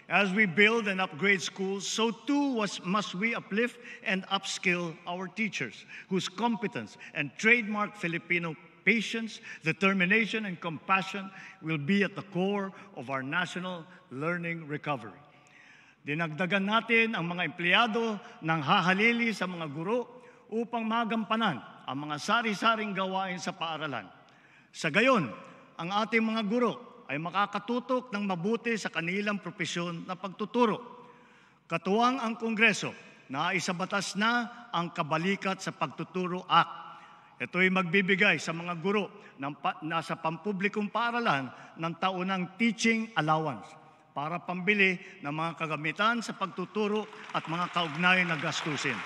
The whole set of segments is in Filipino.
As we build and upgrade schools, so too must we uplift and upskill our teachers, whose competence and trademark Filipino patience, determination, and compassion will be at the core of our national learning recovery. Dinagdagan natin ang mga empleyado ng hahalili sa mga guro upang magampanan ang mga sari-saring gawain sa paaralan. Sa gayon, ang ating mga guro ay makakatutok ng mabuti sa kanilang propesyon na pagtuturo. Katuwang ang Kongreso na isabatas na ang Kabalikat sa Pagtuturo Act. Ito ay magbibigay sa mga guro nasa pampublikong paaralan ng taunang teaching allowance para pambili ng mga kagamitan sa pagtuturo at mga kaugnay na gastusin.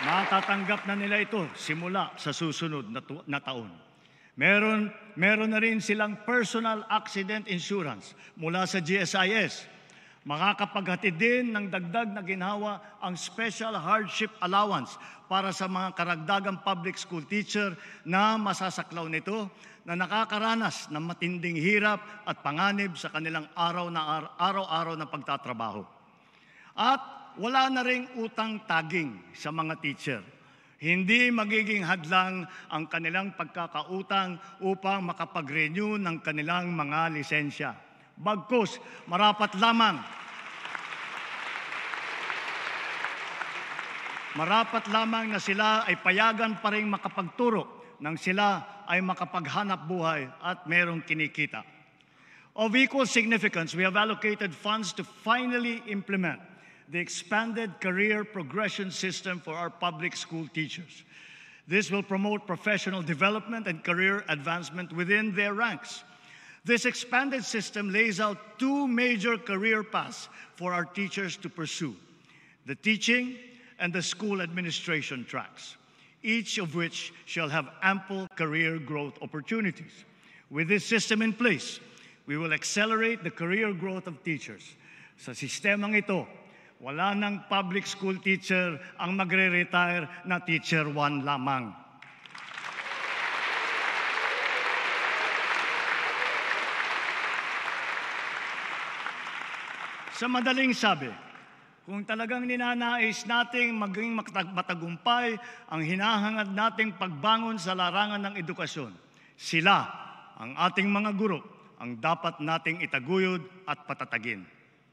Matatanggap na nila ito simula sa susunod na taon. Meron na rin silang personal accident insurance mula sa GSIS. Makakapaghatid din ng dagdag na ginhawa ang special hardship allowance para sa mga karagdagang public school teacher na masasaklaw nito na nakakaranas ng matinding hirap at panganib sa kanilang araw-araw na pagtatrabaho. At wala na ring utang taging sa mga teacher. Hindi magiging hadlang ang kanilang pagkakautang upang makapag-renew ng kanilang mga lisensya. Bagkus, marapat lamang na sila ay payagan pa rin makapagturo nang sila ay makapaghanap buhay at merong kinikita. Of equal significance, we have allocated funds to finally implement the expanded career progression system for our public school teachers. This will promote professional development and career advancement within their ranks. This expanded system lays out two major career paths for our teachers to pursue: the teaching and the school administration tracks, each of which shall have ample career growth opportunities. With this system in place, we will accelerate the career growth of teachers. Sa sistemang ito, wala ng public school teacher ang magre-retire na teacher 1 lamang. Sa madaling sabi, kung talagang ninanais nating maging matagumpay ang hinahangad nating pagbangon sa larangan ng edukasyon, sila, ang ating mga guro, ang dapat nating itaguyod at patatagin.